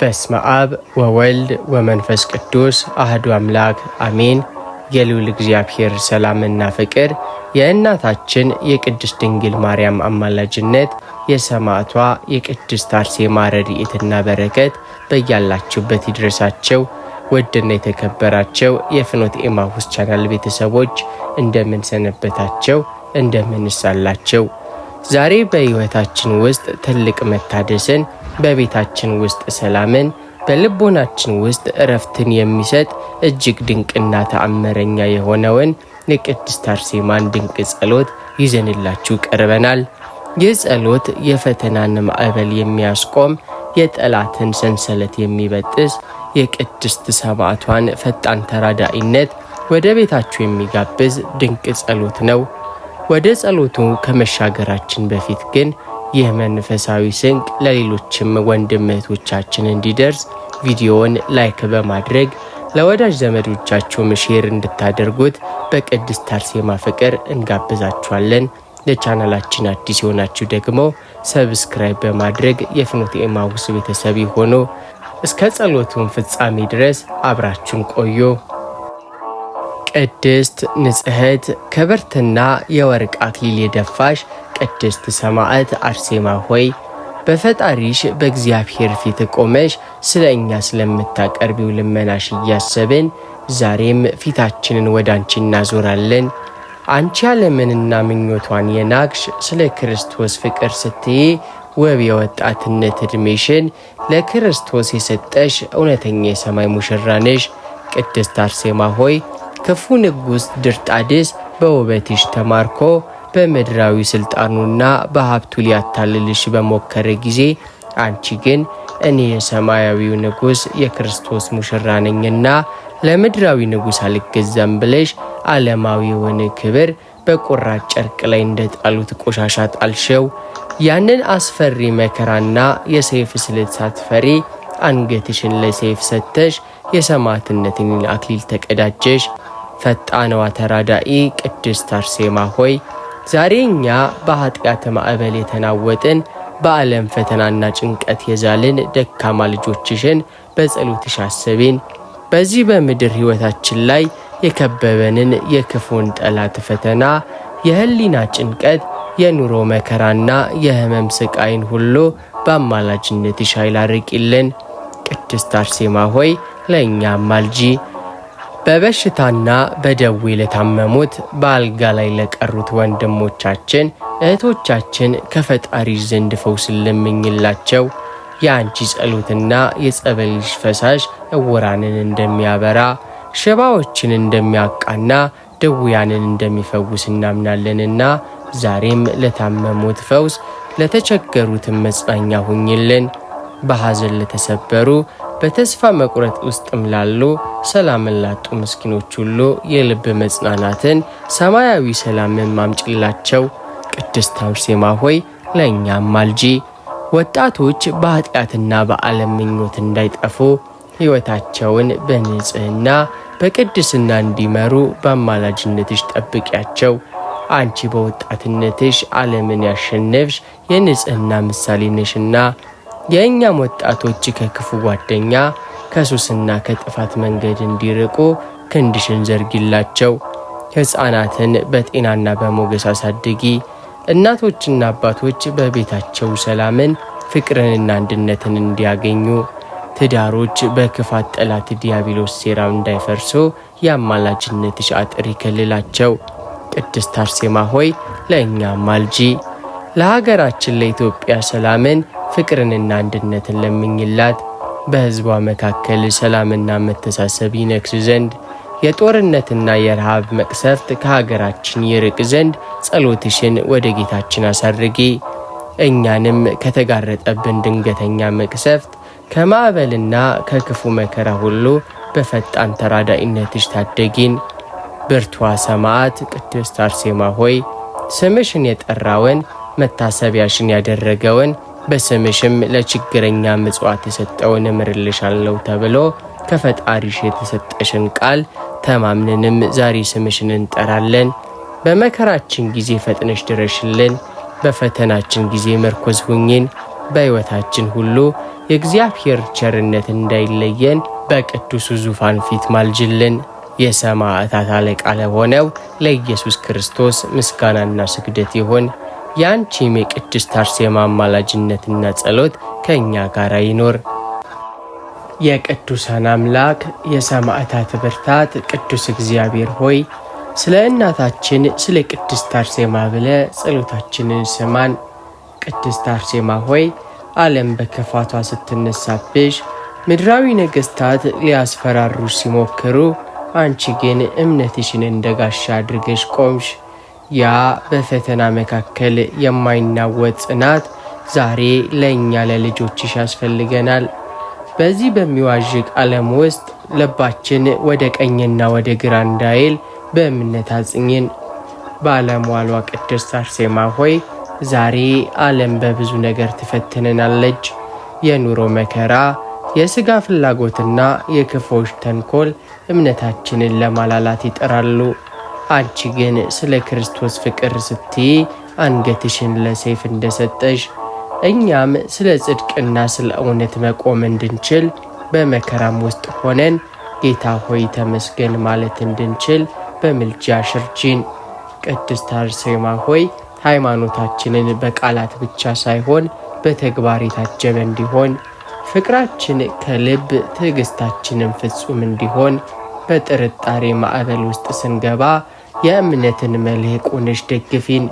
በስመ አብ ወወልድ ወመንፈስ ቅዱስ አህዱ አምላክ አሜን። የልዑል እግዚአብሔር ሰላምና ፍቅር የእናታችን የቅድስት ድንግል ማርያም አማላጅነት የሰማዕቷ የቅድስት አርሴማ ረድኤትና በረከት በያላችሁበት ይድረሳቸው። ውድና የተከበራቸው የፍኖተ ኤማሁስ ቻናል ቤተሰቦች እንደምን ሰነበታቸው? እንደምንሳላቸው? ዛሬ በሕይወታችን ውስጥ ትልቅ መታደስን፣ በቤታችን ውስጥ ሰላምን፣ በልቦናችን ውስጥ እረፍትን የሚሰጥ እጅግ ድንቅና ተአምረኛ የሆነውን የቅድስት አርሴማን ድንቅ ጸሎት ይዘንላችሁ ቀርበናል። ይህ ጸሎት የፈተናን ማዕበል የሚያስቆም፣ የጠላትን ሰንሰለት የሚበጥስ፣ የቅድስት ሰማዕቷን ፈጣን ተራዳኢነት ወደ ቤታችሁ የሚጋብዝ ድንቅ ጸሎት ነው። ወደ ጸሎቱ ከመሻገራችን በፊት ግን ይህ መንፈሳዊ ስንቅ ለሌሎችም ወንድም እህቶቻችን እንዲደርስ ቪዲዮውን ላይክ በማድረግ ለወዳጅ ዘመዶቻችሁ ሼር እንድታደርጉት በቅድስት አርሴማ ፍቅር እንጋብዛችኋለን። ለቻናላችን አዲስ የሆናችሁ ደግሞ ሰብስክራይብ በማድረግ የፍኖተ ኤማሁስ ቤተሰብ ሆኖ እስከ ጸሎቱን ፍጻሜ ድረስ አብራችሁን ቆዩ። ቅድስት ንጽሕት ክብርትና የወርቅ አክሊል የደፋሽ ቅድስት ሰማዕት አርሴማ ሆይ በፈጣሪሽ በእግዚአብሔር ፊት ቆመሽ ስለ እኛ ስለምታቀርቢው ልመናሽ እያሰብን ዛሬም ፊታችንን ወደ አንቺ እናዞራለን። አንቺ ዓለምንና ምኞቷን የናቅሽ ስለ ክርስቶስ ፍቅር ስትይ ውብ የወጣትነት ዕድሜሽን ለክርስቶስ የሰጠሽ እውነተኛ የሰማይ ሙሽራ ነሽ። ቅድስት አርሴማ ሆይ ክፉ ንጉሥ ድርጣድስ በውበትሽ ተማርኮ በምድራዊ ሥልጣኑና በሀብቱ ሊያታልልሽ በሞከረ ጊዜ አንቺ ግን እኔ የሰማያዊው ንጉሥ የክርስቶስ ሙሽራ ነኝና ለምድራዊ ንጉሥ አልገዛም ብለሽ ዓለማዊውን ክብር በቁራጭ ጨርቅ ላይ እንደጣሉት ቆሻሻ ጣልሸው። ያንን አስፈሪ መከራና የሰይፍ ስለት ሳትፈሪ አንገትሽን ለሰይፍ ሰተሽ የሰማዕትነትን አክሊል ተቀዳጀሽ። ፈጣኗ ተራዳኢ ቅድስት አርሴማ ሆይ ዛሬ እኛ በኃጢአት ማዕበል የተናወጥን በዓለም ፈተናና ጭንቀት የዛልን ደካማ ልጆችሽን በጸሎትሽ አስቢን። በዚህ በምድር ሕይወታችን ላይ የከበበንን የክፉን ጠላት ፈተና፣ የህሊና ጭንቀት፣ የኑሮ መከራና የህመም ስቃይን ሁሉ በአማላጅነትሽ ኃይል አርቂልን። ቅድስት አርሴማ ሆይ ለእኛ አማልጂ። በበሽታና በደዌ ለታመሙት በአልጋ ላይ ለቀሩት ወንድሞቻችን እህቶቻችን ከፈጣሪ ዘንድ ፈውስን ለምኝላቸው። የአንቺ ጸሎትና የጸበልሽ ፈሳሽ ዕውራንን እንደሚያበራ፣ ሽባዎችን እንደሚያቃና፣ ድውያንን እንደሚፈውስ እናምናለንና ዛሬም ለታመሙት ፈውስ፣ ለተቸገሩትን መጽናኛ ሁኝልን። በሐዘን ለተሰበሩ፣ በተስፋ መቁረጥ ውስጥም ላሉ፣ ሰላምን ላጡ ምስኪኖች ሁሉ የልብ መጽናናትን፣ ሰማያዊ ሰላምን ማምጭላቸው። ቅድስት አርሴማ ሆይ ለእኛም ማልጂ። ወጣቶች በኃጢአትና በዓለም ምኞት እንዳይጠፉ ሕይወታቸውን በንጽሕና በቅድስና እንዲመሩ በአማላጅነትሽ ጠብቂያቸው። አንቺ በወጣትነትሽ ዓለምን ያሸነፍሽ የንጽሕና ምሳሌ ነሽና የእኛም ወጣቶች ከክፉ ጓደኛ ከሱስና ከጥፋት መንገድ እንዲርቁ ክንድሽን ዘርጊላቸው። ሕፃናትን በጤናና በሞገስ አሳድጊ። እናቶችና አባቶች በቤታቸው ሰላምን፣ ፍቅርንና አንድነትን እንዲያገኙ፣ ትዳሮች በክፋት ጠላት ዲያብሎስ ሴራ እንዳይፈርሱ የአማላጅነትሽ አጥር ይከልላቸው። ቅድስት አርሴማ ሆይ ለእኛም ማልጂ። ለሀገራችን ለኢትዮጵያ ሰላምን፣ ፍቅርንና አንድነትን ለምኝላት። በሕዝቧ መካከል ሰላምና መተሳሰብ ይነግስ ዘንድ፣ የጦርነትና የረሃብ መቅሰፍት ከሀገራችን ይርቅ ዘንድ ጸሎትሽን ወደ ጌታችን አሳርጊ። እኛንም ከተጋረጠብን ድንገተኛ መቅሰፍት፣ ከማዕበልና ከክፉ መከራ ሁሉ በፈጣን ተራዳኢነትሽ ታደጊን። ብርቷ ሰማዕት ቅድስት አርሴማ ሆይ ስምሽን የጠራውን መታሰቢያሽን ያደረገውን በስምሽም ለችግረኛ ምጽዋት የሰጠውን እምርልሻለሁ ተብሎ ከፈጣሪሽ የተሰጠሽን ቃል ተማምነንም ዛሬ ስምሽን እንጠራለን። በመከራችን ጊዜ ፈጥነሽ ድረሽልን። በፈተናችን ጊዜ መርኮዝ ሁኚን። በሕይወታችን ሁሉ የእግዚአብሔር ቸርነት እንዳይለየን በቅዱሱ ዙፋን ፊት ማልጅልን። የሰማዕታት አለቃ ለሆነው ለኢየሱስ ክርስቶስ ምስጋናና ስግደት ይሁን። ያንቺም የቅድስት አርሴማ አማላጅነትና ጸሎት ከእኛ ጋር ይኖር። የቅዱሳን አምላክ የሰማዕታት ብርታት ቅዱስ እግዚአብሔር ሆይ ስለ እናታችን ስለ ቅድስት አርሴማ ብለ ጸሎታችንን ስማን። ቅድስት አርሴማ ሆይ ዓለም በክፋቷ ስትነሳብሽ፣ ምድራዊ ነገሥታት ሊያስፈራሩሽ ሲሞክሩ፣ አንቺ ግን እምነትሽን እንደ ጋሻ አድርገሽ ቆምሽ። ያ በፈተና መካከል የማይናወጥ ጽናት ዛሬ ለእኛ ለልጆችሽ ያስፈልገናል። በዚህ በሚዋዥቅ ዓለም ውስጥ ልባችን ወደ ቀኝና ወደ ግራ እንዳይል በእምነት አጽኝን። ባለሟሏ ቅድስት አርሴማ ሆይ ዛሬ ዓለም በብዙ ነገር ትፈትነናለች። የኑሮ መከራ፣ የሥጋ ፍላጎትና የክፎች ተንኮል እምነታችንን ለማላላት ይጠራሉ። አንቺ ግን ስለ ክርስቶስ ፍቅር ስትይ አንገትሽን ለሰይፍ እንደሰጠሽ፣ እኛም ስለ ጽድቅና ስለ እውነት መቆም እንድንችል በመከራም ውስጥ ሆነን ጌታ ሆይ ተመስገን ማለት እንድንችል በምልጃሽ እርጂን። ቅድስት አርሴማ ሆይ ሃይማኖታችንን በቃላት ብቻ ሳይሆን በተግባር የታጀበ እንዲሆን፣ ፍቅራችን ከልብ ትዕግስታችንን ፍጹም እንዲሆን፣ በጥርጣሬ ማዕበል ውስጥ ስንገባ የእምነትን መልሕቅ ሆነሽ ደግፊን።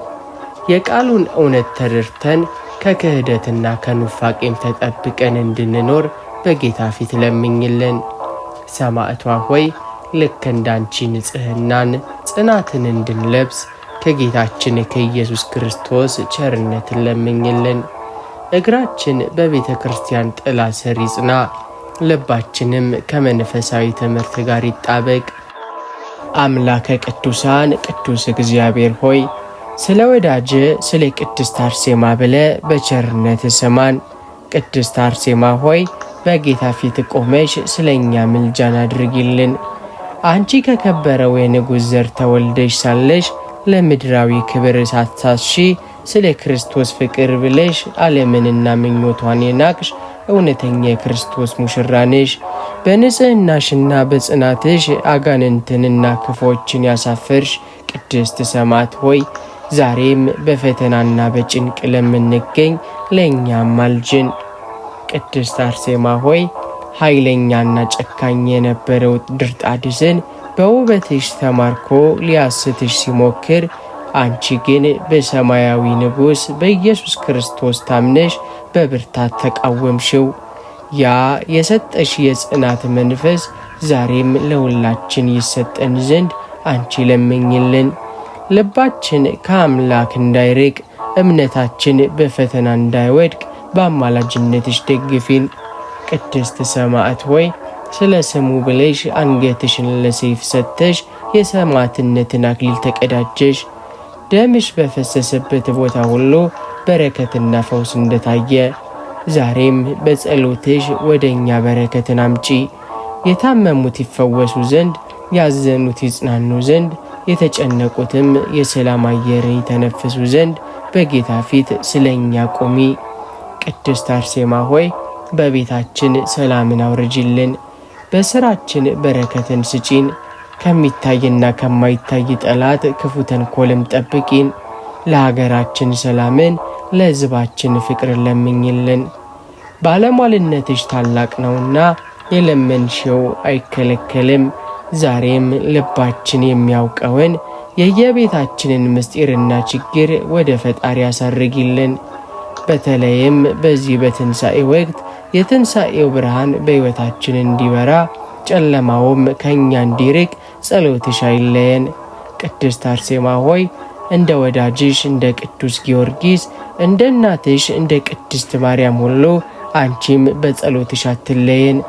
የቃሉን እውነት ተረድተን ከክህደትና ከኑፋቄም ተጠብቀን እንድንኖር በጌታ ፊት ለምኝልን። ሰማዕቷ ሆይ ልክ እንዳንቺ ንጽሕናን ጽናትን እንድንለብስ ከጌታችን ከኢየሱስ ክርስቶስ ቸርነትን ለምኝልን። እግራችን በቤተ ክርስቲያን ጥላ ስር ይጽና፣ ልባችንም ከመንፈሳዊ ትምህርት ጋር ይጣበቅ። አምላከ ቅዱሳን ቅዱስ እግዚአብሔር ሆይ ስለ ወዳጅ ስለ ቅድስት አርሴማ ብለ በቸርነት ስማን። ቅድስት አርሴማ ሆይ በጌታ ፊት ቆመሽ ስለ እኛ ምልጃን አድርጊልን። አንቺ ከከበረው የንጉሥ ዘር ተወልደሽ ሳለሽ ለምድራዊ ክብር ሳትሳሺ ስለ ክርስቶስ ፍቅር ብለሽ ዓለምንና ምኞቷን የናቅሽ እውነተኛ የክርስቶስ ሙሽራ ነሽ። በንጽሕናሽና በጽናትሽ አጋንንትንና ክፎችን ያሳፈርሽ ቅድስት ሰማዕት ሆይ ዛሬም በፈተናና በጭንቅ ለምንገኝ ለእኛም ማልጅን። ቅድስት አርሴማ ሆይ ኃይለኛና ጨካኝ የነበረው ድርጣድስን በውበትሽ ተማርኮ ሊያስትሽ ሲሞክር፣ አንቺ ግን በሰማያዊ ንጉሥ በኢየሱስ ክርስቶስ ታምነሽ በብርታት ተቃወምሽው። ያ የሰጠሽ የጽናት መንፈስ ዛሬም ለሁላችን ይሰጠን ዘንድ አንቺ ለምኝልን። ልባችን ከአምላክ እንዳይርቅ፣ እምነታችን በፈተና እንዳይወድቅ በአማላጅነትሽ ደግፊን። ቅድስት ሰማዕት ሆይ ስለ ስሙ ብለሽ አንገትሽን ለሰይፍ ሰጥተሽ የሰማዕትነትን አክሊል ተቀዳጀሽ። ደምሽ በፈሰሰበት ቦታ ሁሉ በረከትና ፈውስ እንደታየ ዛሬም በጸሎትሽ ወደ እኛ በረከትን አምጪ። የታመሙት ይፈወሱ ዘንድ፣ ያዘኑት ይጽናኑ ዘንድ፣ የተጨነቁትም የሰላም አየርን ይተነፍሱ ዘንድ በጌታ ፊት ስለ እኛ ቁሚ። ቅድስት አርሴማ ሆይ በቤታችን ሰላምን አውርጅልን፣ በሥራችን በረከትን ስጪን፣ ከሚታይና ከማይታይ ጠላት ክፉ ተንኮልም ጠብቂን። ለሀገራችን ሰላምን፣ ለሕዝባችን ፍቅርን ለምኝልን። ባለሟልነትሽ ታላቅ ነውና የለመንሽው አይከለከልም። ዛሬም ልባችን የሚያውቀውን የየቤታችንን ምስጢርና ችግር ወደ ፈጣሪ ያሳርጊልን። በተለይም በዚህ በትንሣኤ ወቅት የትንሣኤው ብርሃን በሕይወታችን እንዲበራ፣ ጨለማውም ከእኛ እንዲርቅ ጸሎትሽ አይለየን። ቅድስት አርሴማ ሆይ እንደ ወዳጅሽ እንደ ቅዱስ ጊዮርጊስ፣ እንደ እናትሽ እንደ ቅድስት ማርያም ሁሉ አንቺም በጸሎትሽ አትለየን።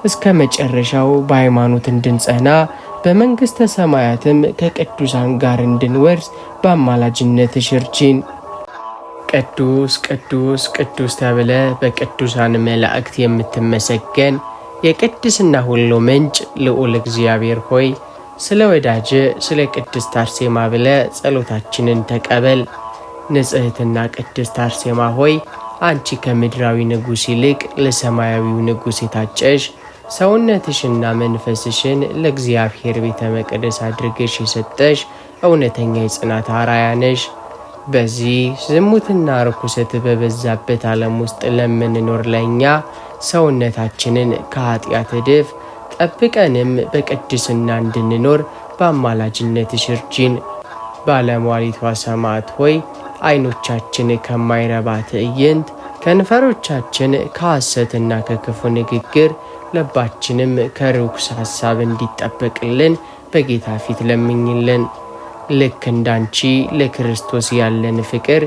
እስከ መጨረሻው በሃይማኖት እንድንጸና፣ በመንግሥተ ሰማያትም ከቅዱሳን ጋር እንድንወርስ በአማላጅነትሽ እርጂን። ቅዱስ ቅዱስ ቅዱስ ተብለ በቅዱሳን መላእክት የምትመሰገን የቅድስና ሁሉ ምንጭ ልዑል እግዚአብሔር ሆይ ስለ ወዳጅ ስለ ቅድስት አርሴማ ብለ ጸሎታችንን ተቀበል። ንጽሕትና ቅድስት አርሴማ ሆይ አንቺ ከምድራዊ ንጉሥ ይልቅ ለሰማያዊው ንጉሥ የታጨሽ ሰውነትሽና መንፈስሽን ለእግዚአብሔር ቤተ መቅደስ አድርገሽ የሰጠሽ እውነተኛ የጽናት አርአያ ነሽ። በዚህ ዝሙትና ርኩሰት በበዛበት ዓለም ውስጥ ለምንኖር ለእኛ ሰውነታችንን ከኃጢአት እድፍ ጠብቀንም በቅድስና እንድንኖር በአማላጅነትሽ እርጂን። ባለሟሊቷ ሰማዕት ሆይ ዓይኖቻችን ከማይረባ ትዕይንት፣ ከንፈሮቻችን ከሐሰትና ከክፉ ንግግር፣ ልባችንም ከርኩስ ሐሳብ እንዲጠበቅልን በጌታ ፊት ለምኝልን። ልክ እንዳንቺ ለክርስቶስ ያለን ፍቅር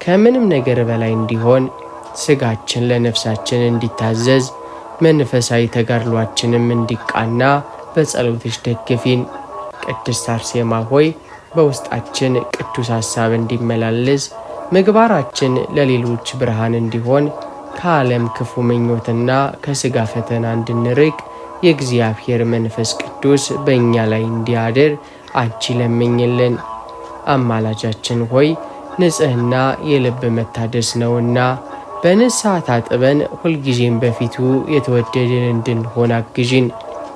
ከምንም ነገር በላይ እንዲሆን፣ ሥጋችን ለነፍሳችን እንዲታዘዝ፣ መንፈሳዊ ተጋድሏችንም እንዲቃና በጸሎትሽ ደግፊን። ቅድስት አርሴማ ሆይ በውስጣችን ቅዱስ ሐሳብ እንዲመላለስ፣ ምግባራችን ለሌሎች ብርሃን እንዲሆን፣ ከዓለም ክፉ ምኞትና ከሥጋ ፈተና እንድንርቅ የእግዚአብሔር መንፈስ ቅዱስ በእኛ ላይ እንዲያድር አንቺ ለምኝልን። አማላጃችን ሆይ ንጽሕና የልብ መታደስ ነውና በንስሐ ታጥበን ሁልጊዜም በፊቱ የተወደድን እንድንሆን አግዢን።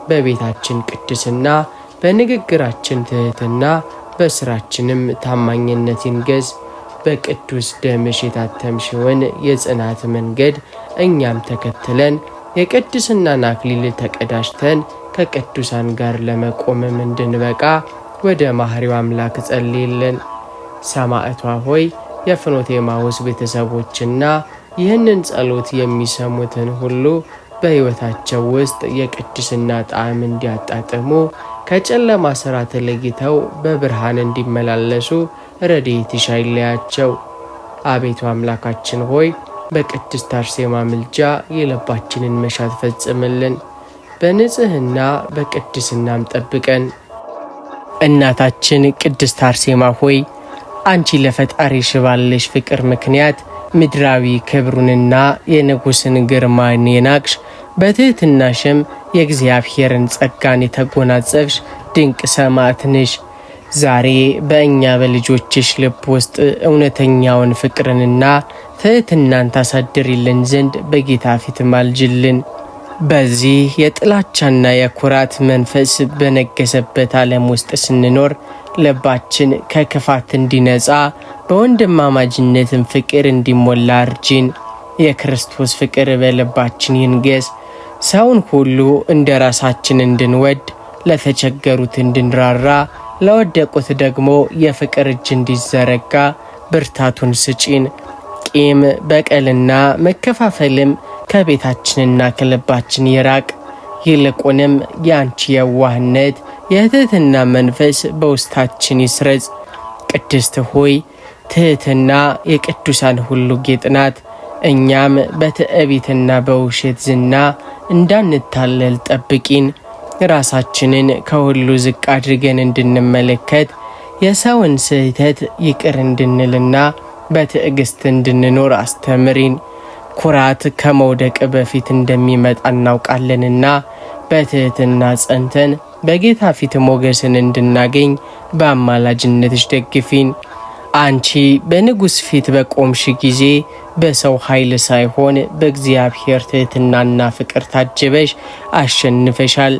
በቤታችን ቅድስና፣ በንግግራችን ትሕትና፣ በሥራችንም ታማኝነት ይንገዝ። በቅዱስ ደምሽ የታተምሽውን የጽናት መንገድ እኛም ተከትለን የቅድስናን አክሊል ተቀዳጅተን ከቅዱሳን ጋር ለመቆምም እንድንበቃ ወደ ማህሪው አምላክ ጸልይልን። ሰማዕቷ ሆይ የፍኖተ ኤማሁስ ቤተሰቦችና ይህንን ጸሎት የሚሰሙትን ሁሉ በሕይወታቸው ውስጥ የቅድስና ጣዕም እንዲያጣጥሙ፣ ከጨለማ ሥራ ተለይተው በብርሃን እንዲመላለሱ ረድኤትሽ አይለያቸው። አቤቱ አምላካችን ሆይ በቅድስት አርሴማ ምልጃ የልባችንን መሻት ፈጽምልን፣ በንጽሕና በቅድስናም ጠብቀን። እናታችን ቅድስት አርሴማ ሆይ አንቺ ለፈጣሪሽ ባለሽ ፍቅር ምክንያት ምድራዊ ክብሩንና የንጉሥን ግርማን የናቅሽ፣ በትሕትናሽም የእግዚአብሔርን ጸጋን የተጎናጸፍሽ ድንቅ ሰማዕት ነሽ። ዛሬ በእኛ በልጆችሽ ልብ ውስጥ እውነተኛውን ፍቅርንና ትሕትናን ታሳድሪልን ዘንድ በጌታ ፊት ማልጅልን። በዚህ የጥላቻና የኩራት መንፈስ በነገሰበት ዓለም ውስጥ ስንኖር ልባችን ከክፋት እንዲነጻ፣ በወንድማማጅነትም ፍቅር እንዲሞላ እርጂን። የክርስቶስ ፍቅር በልባችን ይንገስ። ሰውን ሁሉ እንደ ራሳችን እንድንወድ፣ ለተቸገሩት እንድንራራ፣ ለወደቁት ደግሞ የፍቅር እጅ እንዲዘረጋ ብርታቱን ስጪን። ቂም፣ በቀልና መከፋፈልም ከቤታችንና ከልባችን ይራቅ። ይልቁንም የአንቺ የዋህነት የትሕትና መንፈስ በውስጣችን ይስረጽ። ቅድስት ሆይ ትሕትና የቅዱሳን ሁሉ ጌጥ ናት። እኛም በትዕቢትና በውሸት ዝና እንዳንታለል ጠብቂን። ራሳችንን ከሁሉ ዝቅ አድርገን እንድንመለከት፣ የሰውን ስህተት ይቅር እንድንልና በትዕግስት እንድንኖር አስተምሪን። ኩራት ከመውደቅ በፊት እንደሚመጣ እናውቃለንና በትሕትና ጸንተን በጌታ ፊት ሞገስን እንድናገኝ በአማላጅነትሽ ደግፊን። አንቺ በንጉሥ ፊት በቆምሽ ጊዜ በሰው ኃይል ሳይሆን በእግዚአብሔር ትሕትናና ፍቅር ታጅበሽ አሸንፈሻል።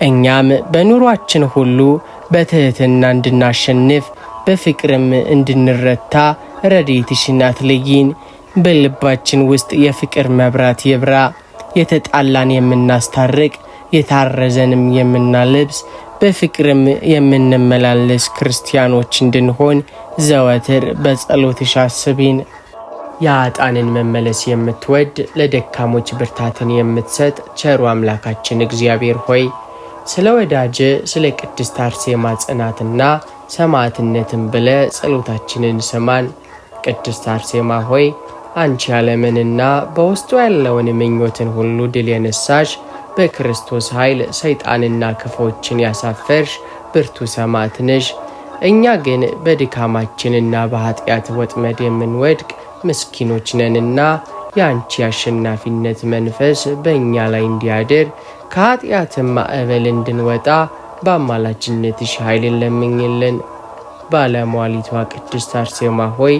እኛም በኑሯችን ሁሉ በትሕትና እንድናሸንፍ፣ በፍቅርም እንድንረታ ረድኤትሽን አትለይን። በልባችን ውስጥ የፍቅር መብራት ይብራ። የተጣላን የምናስታርቅ፣ የታረዘንም የምናለብስ፣ በፍቅርም የምንመላለስ ክርስቲያኖች እንድንሆን ዘወትር በጸሎትሽ አስቢን። የኃጥአንን መመለስ የምትወድ፣ ለደካሞች ብርታትን የምትሰጥ ቸሩ አምላካችን እግዚአብሔር ሆይ ስለ ወዳጅ ስለ ቅድስት አርሴማ ጽናትና ሰማዕትነትን ብለ ጸሎታችንን ስማን። ቅድስት አርሴማ ሆይ አንቺ ዓለምንና በውስጡ ያለውን ምኞትን ሁሉ ድል የነሳሽ፣ በክርስቶስ ኃይል ሰይጣንና ክፎችን ያሳፈርሽ ብርቱ ሰማዕት ነሽ። እኛ ግን በድካማችንና በኃጢአት ወጥመድ የምንወድቅ ምስኪኖች ነንና የአንቺ አሸናፊነት መንፈስ በእኛ ላይ እንዲያድር፣ ከኃጢአትም ማዕበል እንድንወጣ በአማላጅነትሽ ኃይልን ለምኝልን። ባለሟሊቷ ቅድስት አርሴማ ሆይ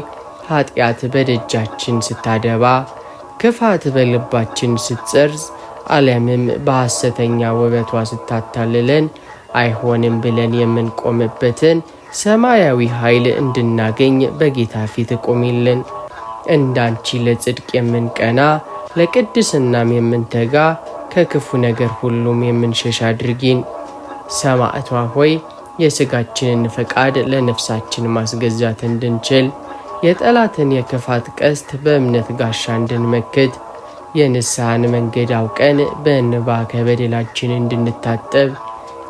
ኃጢአት በደጃችን ስታደባ ክፋት በልባችን ስትጸርዝ ዓለምም በሐሰተኛ ውበቷ ስታታልለን አይሆንም ብለን የምንቆምበትን ሰማያዊ ኃይል እንድናገኝ በጌታ ፊት ቆሚልን። እንዳንቺ ለጽድቅ የምንቀና ለቅድስናም የምንተጋ ከክፉ ነገር ሁሉም የምንሸሽ አድርጊን። ሰማዕቷ ሆይ የሥጋችንን ፈቃድ ለነፍሳችን ማስገዛት እንድንችል የጠላትን የክፋት ቀስት በእምነት ጋሻ እንድንመክት የንስሐን መንገድ አውቀን በእንባ ከበደላችን እንድንታጠብ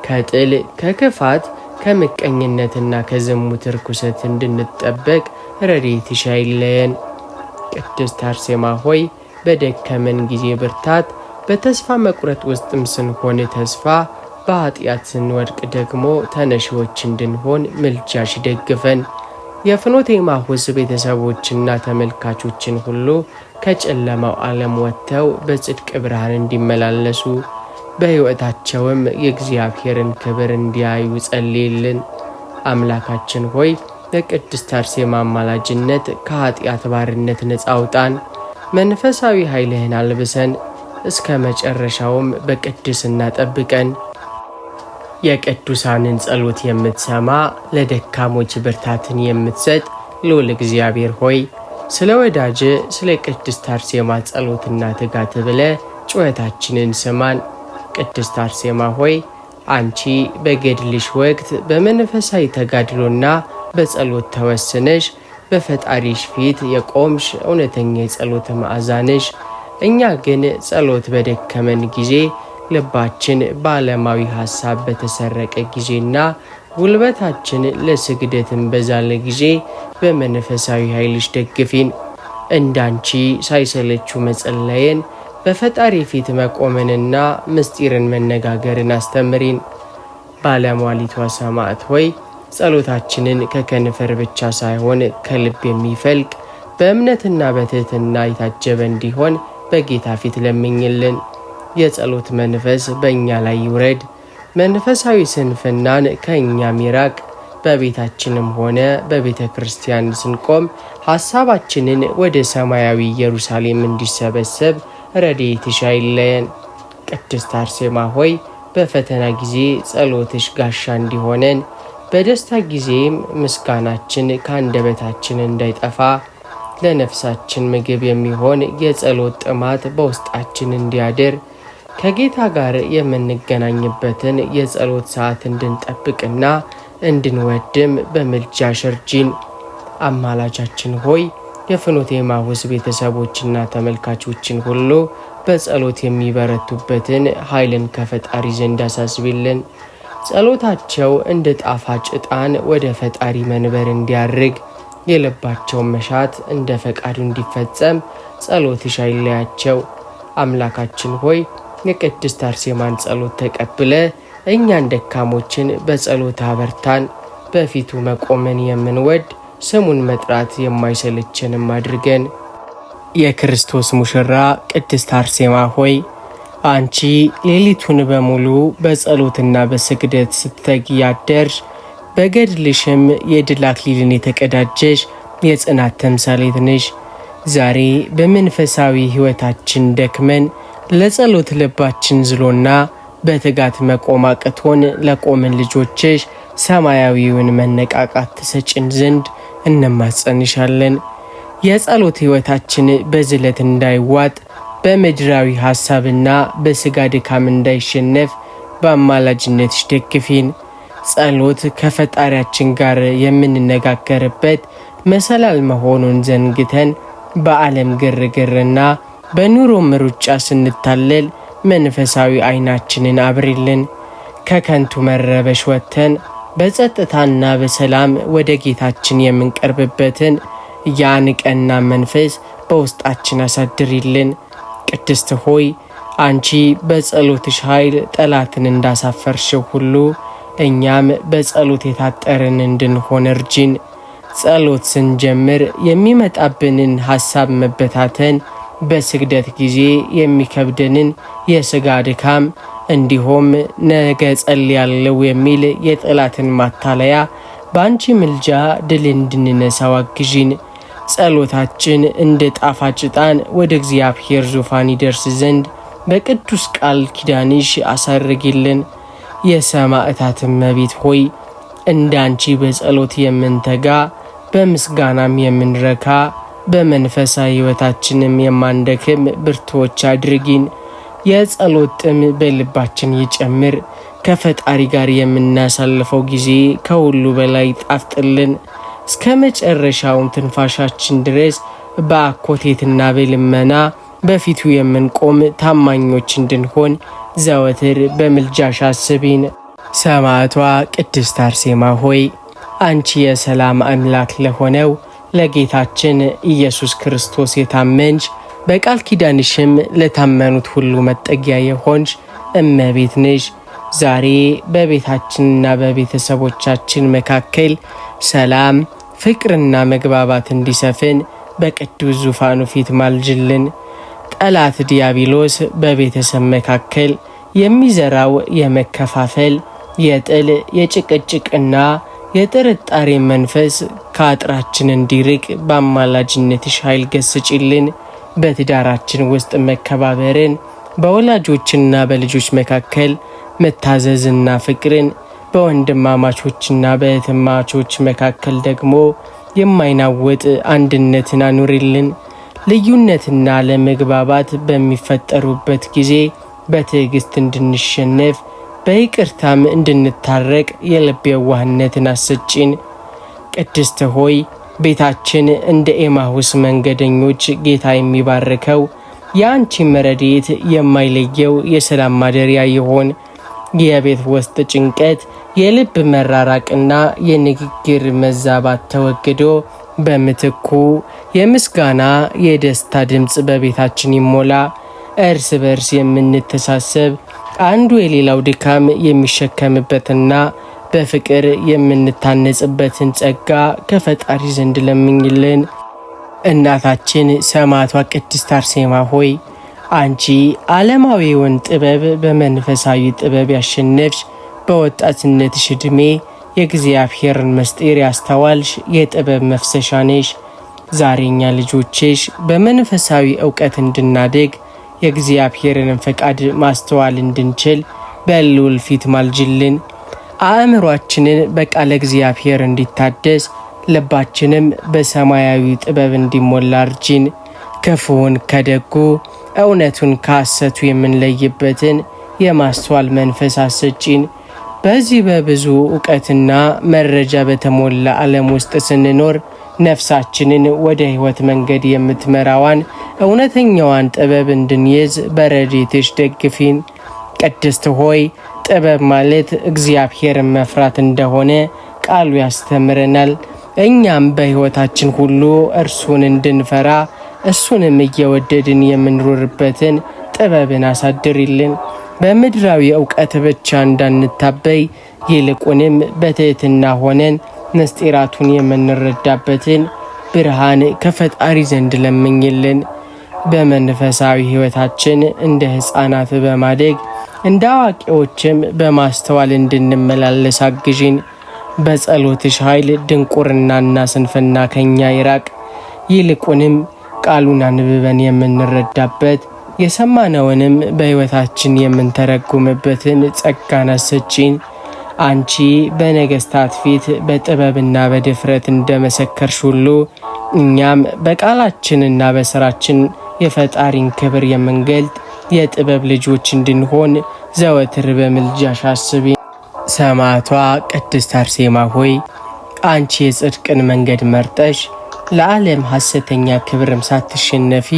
ከጥል ከክፋት ከምቀኝነትና ከዝሙት ርኩሰት እንድንጠበቅ ረድኤትሽ አይለየን። ቅድስት አርሴማ ሆይ በደከመን ጊዜ ብርታት፣ በተስፋ መቁረጥ ውስጥም ስንሆን ተስፋ፣ በኃጢአት ስንወድቅ ደግሞ ተነሺዎች እንድንሆን ምልጃሽ ደግፈን። የፍኖተ ኤማሁስ ቤተሰቦችና ተመልካቾችን ሁሉ ከጨለማው ዓለም ወጥተው በጽድቅ ብርሃን እንዲመላለሱ በሕይወታቸውም የእግዚአብሔርን ክብር እንዲያዩ ጸልይልን። አምላካችን ሆይ በቅድስት አርሴማ አማላጅነት ከኃጢአት ባርነት ነፃ አውጣን። መንፈሳዊ ኃይልህን አልብሰን፣ እስከ መጨረሻውም በቅድስና ጠብቀን። የቅዱሳንን ጸሎት የምትሰማ ለደካሞች ብርታትን የምትሰጥ ልዑል እግዚአብሔር ሆይ ስለ ወዳጅ ስለ ቅድስት አርሴማ ጸሎትና ትጋት ብለ ጩኸታችንን ስማን። ቅድስት አርሴማ ሆይ አንቺ በገድልሽ ወቅት በመንፈሳዊ ተጋድሎና በጸሎት ተወስነሽ በፈጣሪሽ ፊት የቆምሽ እውነተኛ የጸሎት መዓዛ ነሽ። እኛ ግን ጸሎት በደከመን ጊዜ፣ ልባችን በዓለማዊ ሐሳብ በተሰረቀ ጊዜና ጉልበታችን ለስግደትን በዛለ ጊዜ በመንፈሳዊ ኃይልሽ ደግፊን። እንዳንቺ ሳይሰለቹ መጸለየን፣ በፈጣሪ ፊት መቆምንና ምስጢርን መነጋገርን አስተምሪን። ባለሟሊቷ ሰማዕት ሆይ ጸሎታችንን ከከንፈር ብቻ ሳይሆን ከልብ የሚፈልቅ በእምነትና በትሕትና የታጀበ እንዲሆን በጌታ ፊት ለምኝልን። የጸሎት መንፈስ በእኛ ላይ ይውረድ። መንፈሳዊ ስንፍናን ከእኛ ሚራቅ። በቤታችንም ሆነ በቤተ ክርስቲያን ስንቆም ሐሳባችንን ወደ ሰማያዊ ኢየሩሳሌም እንዲሰበሰብ ረድኤትሽ አይለየን። ቅድስት አርሴማ ሆይ በፈተና ጊዜ ጸሎትሽ ጋሻ እንዲሆነን፣ በደስታ ጊዜም ምስጋናችን ከአንደበታችን እንዳይጠፋ፣ ለነፍሳችን ምግብ የሚሆን የጸሎት ጥማት በውስጣችን እንዲያድር፣ ከጌታ ጋር የምንገናኝበትን የጸሎት ሰዓት እንድንጠብቅና እንድንወድም በምልጃሽ እርጂን። አማላጃችን ሆይ የፍኖተ ኤማሁስ ቤተሰቦችና ተመልካቾችን ሁሉ በጸሎት የሚበረቱበትን ኃይልን ከፈጣሪ ዘንድ አሳስቢልን። ጸሎታቸው እንደ ጣፋጭ ዕጣን ወደ ፈጣሪ መንበር እንዲያርግ፣ የልባቸውን መሻት እንደ ፈቃዱ እንዲፈጸም ጸሎትሽ አይለያቸው። አምላካችን ሆይ የቅድስት አርሴማን ጸሎት ተቀብለ እኛን ደካሞችን በጸሎት አበርታን። በፊቱ መቆምን የምንወድ ስሙን መጥራት የማይሰለቸንም አድርገን። የክርስቶስ ሙሽራ ቅድስት አርሴማ ሆይ አንቺ ሌሊቱን በሙሉ በጸሎትና በስግደት ስትተጊ ያደርሽ፣ በገድልሽም የድል አክሊልን የተቀዳጀሽ የጽናት ተምሳሌት ነሽ። ዛሬ በመንፈሳዊ ሕይወታችን ደክመን ለጸሎት ልባችን ዝሎና በትጋት መቆም አቅቶን ለቆምን ልጆችሽ ሰማያዊውን መነቃቃት ትሰጭን ዘንድ እንማጸንሻለን። የጸሎት ሕይወታችን በዝለት እንዳይዋጥ፣ በምድራዊ ሐሳብና በሥጋ ድካም እንዳይሸነፍ በአማላጅነትሽ ደግፊን። ጸሎት ከፈጣሪያችን ጋር የምንነጋገርበት መሰላል መሆኑን ዘንግተን በዓለም ግርግርና በኑሮም ሩጫ ስንታለል መንፈሳዊ ዓይናችንን አብሪልን። ከከንቱ መረበሽ ወጥተን በጸጥታና በሰላም ወደ ጌታችን የምንቀርብበትን ያን ቀና መንፈስ በውስጣችን አሳድሪልን። ቅድስት ሆይ አንቺ በጸሎትሽ ኃይል ጠላትን እንዳሳፈርሽው ሁሉ እኛም በጸሎት የታጠርን እንድንሆን እርጂን። ጸሎት ስንጀምር የሚመጣብንን ሐሳብ መበታተን፣ በስግደት ጊዜ የሚከብደንን የሥጋ ድካም እንዲሁም ነገ ጸልያለሁ የሚል የጠላትን ማታለያ በአንቺ ምልጃ ድል እንድንነሳው አግዢን። ጸሎታችን እንደ ጣፋጭ ዕጣን ወደ እግዚአብሔር ዙፋን ይደርስ ዘንድ በቅዱስ ቃል ኪዳንሽ አሳርጊልን። የሰማዕታት እመቤት ሆይ እንዳንቺ በጸሎት የምንተጋ በምስጋናም የምንረካ በመንፈሳዊ ሕይወታችንም የማንደክም ብርቱዎች አድርጊን። የጸሎት ጥም በልባችን ይጨምር። ከፈጣሪ ጋር የምናሳልፈው ጊዜ ከሁሉ በላይ ጣፍጥልን። እስከ መጨረሻውን ትንፋሻችን ድረስ በአኮቴትና በልመና በፊቱ የምንቆም ታማኞች እንድንሆን ዘወትር በምልጃሽ አስቢን። ሰማዕቷ ቅድስት አርሴማ ሆይ አንቺ የሰላም አምላክ ለሆነው ለጌታችን ኢየሱስ ክርስቶስ የታመንሽ በቃል ኪዳንሽም ለታመኑት ሁሉ መጠጊያ የሆንሽ እመቤት ነሽ። ዛሬ በቤታችንና በቤተሰቦቻችን መካከል ሰላም፣ ፍቅርና መግባባት እንዲሰፍን በቅዱስ ዙፋኑ ፊት ማልጅልን። ጠላት ዲያብሎስ በቤተሰብ መካከል የሚዘራው የመከፋፈል፣ የጥል፣ የጭቅጭቅና የጥርጣሬ መንፈስ ከአጥራችን እንዲርቅ በአማላጅነትሽ ኃይል ገስጪልን። በትዳራችን ውስጥ መከባበርን፣ በወላጆችና በልጆች መካከል መታዘዝና ፍቅርን፣ በወንድማማቾችና በእህትማቾች መካከል ደግሞ የማይናወጥ አንድነትን አኑሪልን። ልዩነትና ለመግባባት በሚፈጠሩበት ጊዜ በትዕግስት እንድንሸነፍ በይቅርታም እንድንታረቅ የልብ የዋህነትን አሰጪን። ቅድስት ሆይ ቤታችን እንደ ኤማሁስ መንገደኞች ጌታ የሚባርከው የአንቺ ረድኤት የማይለየው የሰላም ማደሪያ ይሆን። የቤት ውስጥ ጭንቀት፣ የልብ መራራቅና የንግግር መዛባት ተወግዶ በምትኩ የምስጋና የደስታ ድምፅ በቤታችን ይሞላ። እርስ በርስ የምንተሳሰብ አንዱ የሌላው ድካም የሚሸከምበትና በፍቅር የምንታነጽበትን ጸጋ ከፈጣሪ ዘንድ ለምኝልን። እናታችን ሰማዕቷ ቅድስት አርሴማ ሆይ አንቺ ዓለማዊውን ጥበብ በመንፈሳዊ ጥበብ ያሸነፍሽ፣ በወጣትነትሽ ዕድሜ የእግዚአብሔርን ምስጢር ያስተዋልሽ የጥበብ መፍሰሻ ነሽ። ዛሬኛ ልጆችሽ በመንፈሳዊ ዕውቀት እንድናድግ የእግዚአብሔርን ፈቃድ ማስተዋል እንድንችል በልዑል ፊት ማልጅልን። አእምሯችንን በቃለ እግዚአብሔር እንዲታደስ ልባችንም በሰማያዊ ጥበብ እንዲሞላ እርጂን። ክፉውን ከደጉ እውነቱን ከሐሰቱ የምንለይበትን የማስተዋል መንፈስ አሰጪን። በዚህ በብዙ ዕውቀትና መረጃ በተሞላ ዓለም ውስጥ ስንኖር ነፍሳችንን ወደ ሕይወት መንገድ የምትመራዋን እውነተኛዋን ጥበብ እንድንይዝ በረድኤትሽ ደግፊን። ቅድስት ሆይ ጥበብ ማለት እግዚአብሔርን መፍራት እንደሆነ ቃሉ ያስተምረናል። እኛም በሕይወታችን ሁሉ እርሱን እንድንፈራ እሱንም እየወደድን የምንኖርበትን ጥበብን አሳድሪልን። በምድራዊ ዕውቀት ብቻ እንዳንታበይ ይልቁንም በትሕትና ሆነን ምስጢራቱን የምንረዳበትን ብርሃን ከፈጣሪ ዘንድ ለምኝልን። በመንፈሳዊ ሕይወታችን እንደ ሕፃናት በማደግ እንደ አዋቂዎችም በማስተዋል እንድንመላለስ አግዢን። በጸሎትሽ ኃይል ድንቁርናና ስንፍና ከኛ ይራቅ። ይልቁንም ቃሉን አንብበን የምንረዳበት የሰማነውንም በሕይወታችን የምንተረጉምበትን ጸጋን አሰጪን። አንቺ በነገሥታት ፊት በጥበብና በድፍረት እንደመሰከርሽ ሁሉ እኛም በቃላችንና በሥራችን የፈጣሪን ክብር የምንገልጥ የጥበብ ልጆች እንድንሆን ዘወትር በምልጃሽ አስቢን። ሰማዕቷ ቅድስት አርሴማ ሆይ አንቺ የጽድቅን መንገድ መርጠሽ ለዓለም ሐሰተኛ ክብርም ሳትሸነፊ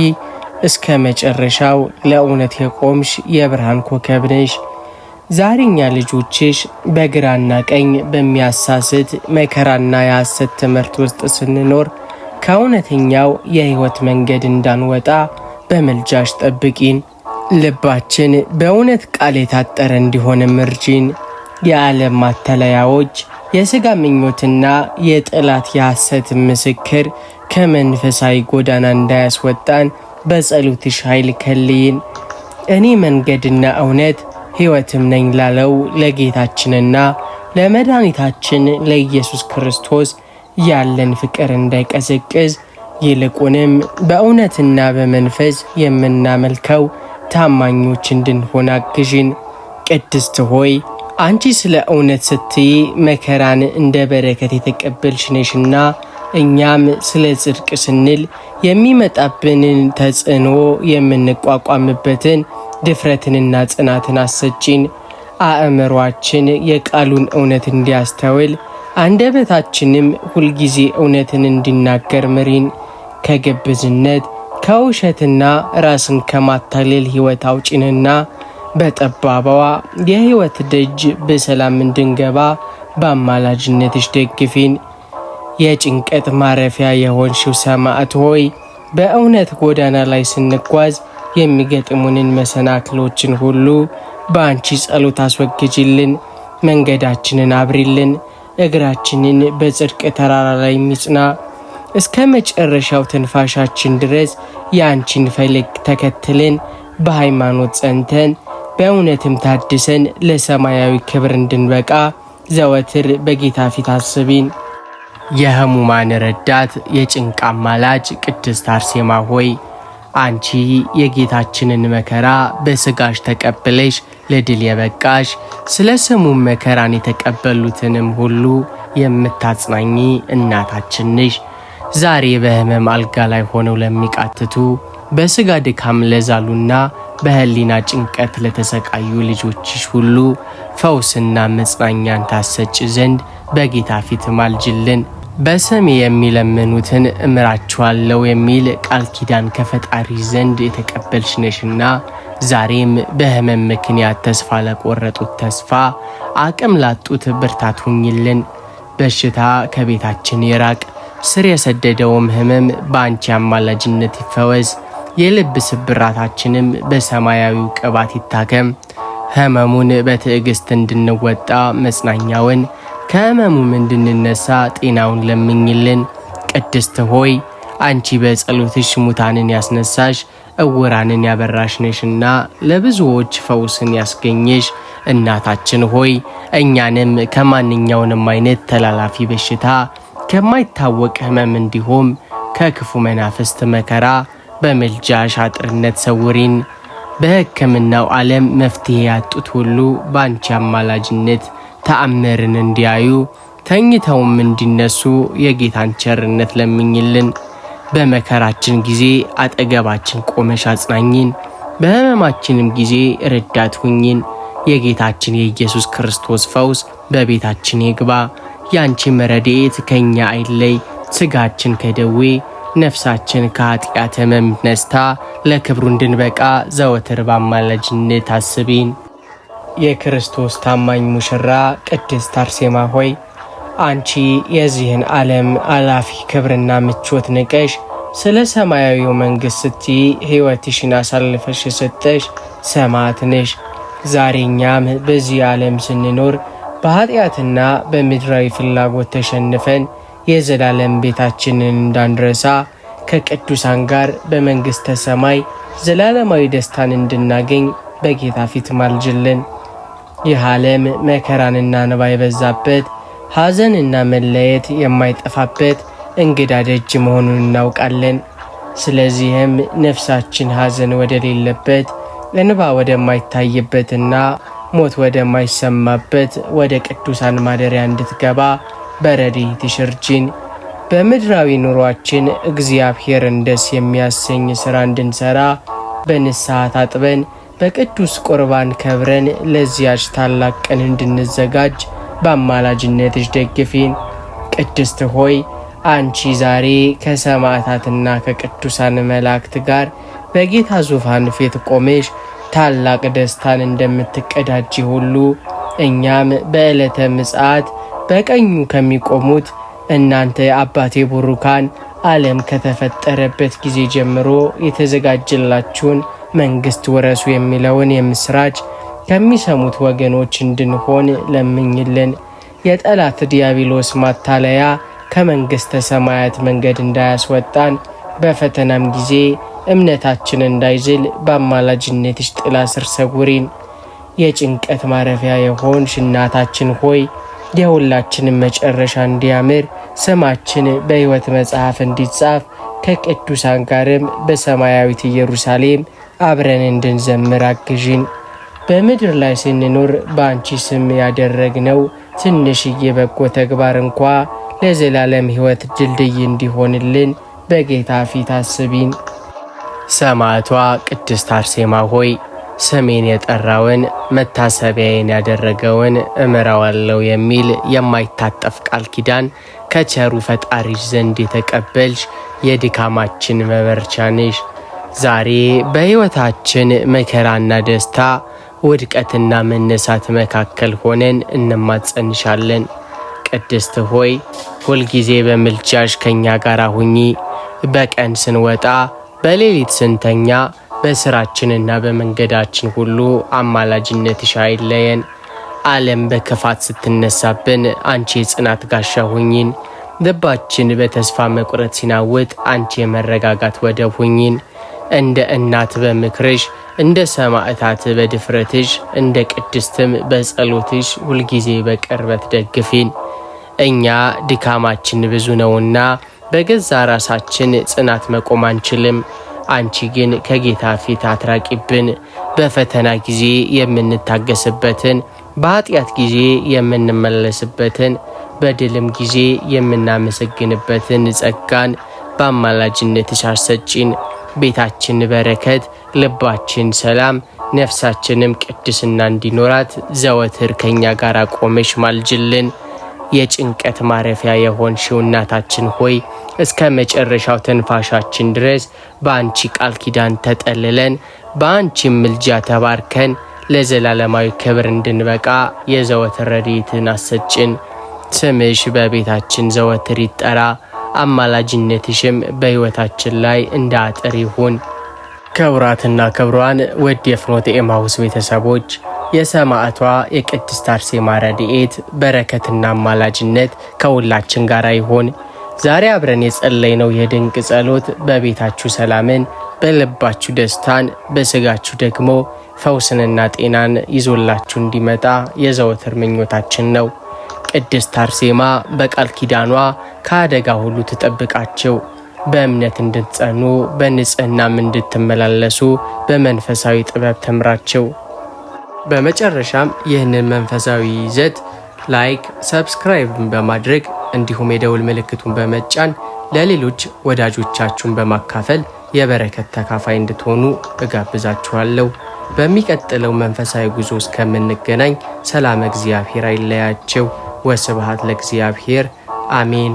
እስከ መጨረሻው ለእውነት የቆምሽ የብርሃን ኮከብ ነሽ። ዛሬኛ ልጆችሽ በግራና ቀኝ በሚያሳስት መከራና የሐሰት ትምህርት ውስጥ ስንኖር ከእውነተኛው የሕይወት መንገድ እንዳንወጣ በምልጃሽ ጠብቂን። ልባችን በእውነት ቃል የታጠረ እንዲሆንም እርጂን። የዓለም ማተለያዎች፣ የሥጋ ምኞትና የጠላት የሐሰት ምስክር ከመንፈሳዊ ጎዳና እንዳያስወጣን በጸሎትሽ ኃይል ከልይን። እኔ መንገድና እውነት ሕይወትም ነኝ ላለው ለጌታችንና ለመድኃኒታችን ለኢየሱስ ክርስቶስ ያለን ፍቅር እንዳይቀዘቅዝ ይልቁንም በእውነትና በመንፈስ የምናመልከው ታማኞች እንድንሆን አግዥን። ቅድስት ሆይ አንቺ ስለ እውነት ስትይ መከራን እንደ በረከት የተቀበልሽ ነሽና እኛም ስለ ጽድቅ ስንል የሚመጣብንን ተጽዕኖ የምንቋቋምበትን ድፍረትንና ጽናትን አሰጪን። አእምሯችን የቃሉን እውነት እንዲያስተውል አንደበታችንም ሁልጊዜ እውነትን እንዲናገር ምሪን። ከግብዝነት ከውሸትና ራስን ከማታለል ሕይወት አውጪንና በጠባባዋ የሕይወት ደጅ በሰላም እንድንገባ በአማላጅነትሽ ደግፊን። የጭንቀት ማረፊያ የሆንሽው ሰማዕት ሆይ በእውነት ጎዳና ላይ ስንጓዝ የሚገጥሙንን መሰናክሎችን ሁሉ በአንቺ ጸሎት አስወግጅልን። መንገዳችንን አብሪልን። እግራችንን በጽድቅ ተራራ ላይ የሚጽና እስከ መጨረሻው ትንፋሻችን ድረስ የአንቺን ፈለግ ተከትለን በሃይማኖት ጸንተን በእውነትም ታድሰን ለሰማያዊ ክብር እንድንበቃ ዘወትር በጌታ ፊት አስቢን። የሕሙማን ረዳት የጭንቅ አማላጅ ቅድስት አርሴማ ሆይ አንቺ የጌታችንን መከራ በሥጋሽ ተቀብለሽ ለድል የበቃሽ ስለ ስሙም መከራን የተቀበሉትንም ሁሉ የምታጽናኚ እናታችን ነሽ። ዛሬ በሕመም አልጋ ላይ ሆነው ለሚቃትቱ በሥጋ ድካም ለዛሉና በህሊና ጭንቀት ለተሰቃዩ ልጆችሽ ሁሉ ፈውስና መጽናኛን ታሰጭ ዘንድ በጌታ ፊት ማልጅልን። በስሜ የሚለምኑትን እምራችኋለሁ የሚል ቃል ኪዳን ከፈጣሪ ዘንድ የተቀበልሽ ነሽና ዛሬም በሕመም ምክንያት ተስፋ ለቆረጡት ተስፋ፣ አቅም ላጡት ብርታት ሁኝልን። በሽታ ከቤታችን ይራቅ፣ ስር የሰደደውም ሕመም በአንቺ አማላጅነት ይፈወስ። የልብ ስብራታችንም በሰማያዊው ቅባት ይታከም። ሕመሙን በትዕግስት እንድንወጣ መጽናኛውን፣ ከሕመሙም እንድንነሳ ጤናውን ለምኝልን። ቅድስት ሆይ አንቺ በጸሎትሽ ሙታንን ያስነሳሽ እውራንን ያበራሽ ነሽና ለብዙዎች ፈውስን ያስገኘሽ እናታችን ሆይ እኛንም ከማንኛውንም አይነት ተላላፊ በሽታ ከማይታወቅ ሕመም እንዲሁም ከክፉ መናፍስት መከራ በምልጃሽ አጥርነት ሰውሪን። በሕክምናው ዓለም መፍትሄ ያጡት ሁሉ በአንቺ አማላጅነት ተአምርን እንዲያዩ ተኝተውም እንዲነሱ የጌታን ቸርነት ለምኝልን። በመከራችን ጊዜ አጠገባችን ቆመሽ አጽናኝን። በሕመማችንም ጊዜ ረዳት ሁኝን። የጌታችን የኢየሱስ ክርስቶስ ፈውስ በቤታችን ይግባ። ያንቺ ረድኤት ከኛ አይለይ። ሥጋችን ከደዌ ነፍሳችን ከኃጢአት ሕመም ነስታ ለክብሩ እንድንበቃ ዘወትር በአማላጅነት አስቢን። የክርስቶስ ታማኝ ሙሽራ ቅድስት አርሴማ ሆይ አንቺ የዚህን ዓለም አላፊ ክብርና ምቾት ንቀሽ ስለ ሰማያዊው መንግሥት ስትይ ሕይወትሽን አሳልፈሽ የሰጠሽ ሰማዕት ነሽ። ዛሬ እኛም በዚህ ዓለም ስንኖር በኃጢአትና በምድራዊ ፍላጎት ተሸንፈን የዘላለም ቤታችንን እንዳንረሳ ከቅዱሳን ጋር በመንግሥተ ሰማይ ዘላለማዊ ደስታን እንድናገኝ በጌታ ፊት ማልጅልን። ይህ ዓለም መከራንና እንባ የበዛበት ሐዘንና መለየት የማይጠፋበት እንግዳ ደጅ መሆኑን እናውቃለን። ስለዚህም ነፍሳችን ሐዘን ወደሌለበት እንባ ወደማይታይበትና ሞት ወደማይሰማበት ወደ ቅዱሳን ማደሪያ እንድትገባ በረድኤትሽ እርጂን። በምድራዊ ኑሯችን እግዚአብሔርን ደስ የሚያሰኝ ሥራ እንድንሠራ በንስሐ ታጥበን በቅዱስ ቁርባን ከብረን ለዚያች ታላቅ ቀን እንድንዘጋጅ በአማላጅነትሽ ደግፊን። ቅድስት ሆይ አንቺ ዛሬ ከሰማዕታትና ከቅዱሳን መላእክት ጋር በጌታ ዙፋን ፊት ቆመሽ ታላቅ ደስታን እንደምትቀዳጂ ሁሉ እኛም በዕለተ ምጽአት በቀኙ ከሚቆሙት እናንተ አባቴ ቡሩካን ዓለም ከተፈጠረበት ጊዜ ጀምሮ የተዘጋጀላችሁን መንግሥት ወረሱ የሚለውን የምሥራች ከሚሰሙት ወገኖች እንድንሆን ለምኝልን። የጠላት ዲያብሎስ ማታለያ ከመንግሥተ ሰማያት መንገድ እንዳያስወጣን፣ በፈተናም ጊዜ እምነታችን እንዳይዝል በአማላጅነትሽ ጥላ ስር ሰውሪን። የጭንቀት ማረፊያ የሆንሽ እናታችን ሆይ የሁላችንም መጨረሻ እንዲያምር ስማችን በሕይወት መጽሐፍ እንዲጻፍ ከቅዱሳን ጋርም በሰማያዊት ኢየሩሳሌም አብረን እንድንዘምር አግዥን። በምድር ላይ ስንኖር በአንቺ ስም ያደረግነው ትንሽዬ በጎ ተግባር እንኳ ለዘላለም ሕይወት ድልድይ እንዲሆንልን በጌታ ፊት አስቢን። ሰማዕቷ ቅድስት አርሴማ ሆይ ስሜን የጠራውን መታሰቢያዬን ያደረገውን እምረዋለሁ የሚል የማይታጠፍ ቃል ኪዳን ከቸሩ ፈጣሪሽ ዘንድ የተቀበልሽ የድካማችን መበርቻ ነሽ። ዛሬ በሕይወታችን መከራና ደስታ፣ ውድቀትና መነሳት መካከል ሆነን እንማጸንሻለን። ቅድስት ሆይ ሁልጊዜ በምልጃሽ ከኛ ጋር ሁኚ። በቀን ስንወጣ በሌሊት ስንተኛ በስራችንና በመንገዳችን ሁሉ አማላጅነትሽ አይለየን። ዓለም በክፋት ስትነሳብን አንቺ የጽናት ጋሻ ሁኚን። ልባችን በተስፋ መቁረጥ ሲናወጥ አንቺ የመረጋጋት ወደብ ሁኚን። እንደ እናት በምክርሽ፣ እንደ ሰማዕታት በድፍረትሽ፣ እንደ ቅድስትም በጸሎትሽ ሁልጊዜ በቅርበት ደግፊን። እኛ ድካማችን ብዙ ነውና በገዛ ራሳችን ጽናት መቆም አንችልም። አንቺ ግን ከጌታ ፊት አትራቂብን። በፈተና ጊዜ የምንታገስበትን፣ በኃጢአት ጊዜ የምንመለስበትን፣ በድልም ጊዜ የምናመሰግንበትን ጸጋን በአማላጅነትሽ አሰጪን። ቤታችን በረከት፣ ልባችን ሰላም፣ ነፍሳችንም ቅድስና እንዲኖራት ዘወትር ከኛ ጋር ቆመሽ ማልጅልን። የጭንቀት ማረፊያ የሆንሽው እናታችን ሆይ እስከ መጨረሻው ተንፋሻችን ድረስ በአንቺ ቃል ኪዳን ተጠልለን በአንቺ ምልጃ ተባርከን ለዘላለማዊ ክብር እንድንበቃ የዘወትር ረድኤትን አሰጭን። ስምሽ በቤታችን ዘወትር ይጠራ፣ አማላጅነትሽም በሕይወታችን ላይ እንደ አጥር ይሁን። ክቡራትና ክቡራን ውድ የፍኖተ ኤማሁስ ቤተሰቦች የሰማዕቷ የቅድስት አርሴማ ረድኤት በረከትና አማላጅነት ከሁላችን ጋር ይሁን። ዛሬ አብረን የጸለይነው የድንቅ ጸሎት በቤታችሁ ሰላምን፣ በልባችሁ ደስታን፣ በስጋችሁ ደግሞ ፈውስንና ጤናን ይዞላችሁ እንዲመጣ የዘወትር ምኞታችን ነው። ቅድስት አርሴማ በቃል ኪዳኗ ከአደጋ ሁሉ ትጠብቃቸው። በእምነት እንድትጸኑ በንጽህናም እንድትመላለሱ በመንፈሳዊ ጥበብ ተምራቸው። በመጨረሻም ይህንን መንፈሳዊ ይዘት ላይክ፣ ሰብስክራይብ በማድረግ እንዲሁም የደውል ምልክቱን በመጫን ለሌሎች ወዳጆቻችሁን በማካፈል የበረከት ተካፋይ እንድትሆኑ እጋብዛችኋለሁ። በሚቀጥለው መንፈሳዊ ጉዞ እስከምንገናኝ ሰላም እግዚአብሔር አይለያቸው። ወስብሐት ለእግዚአብሔር። አሜን።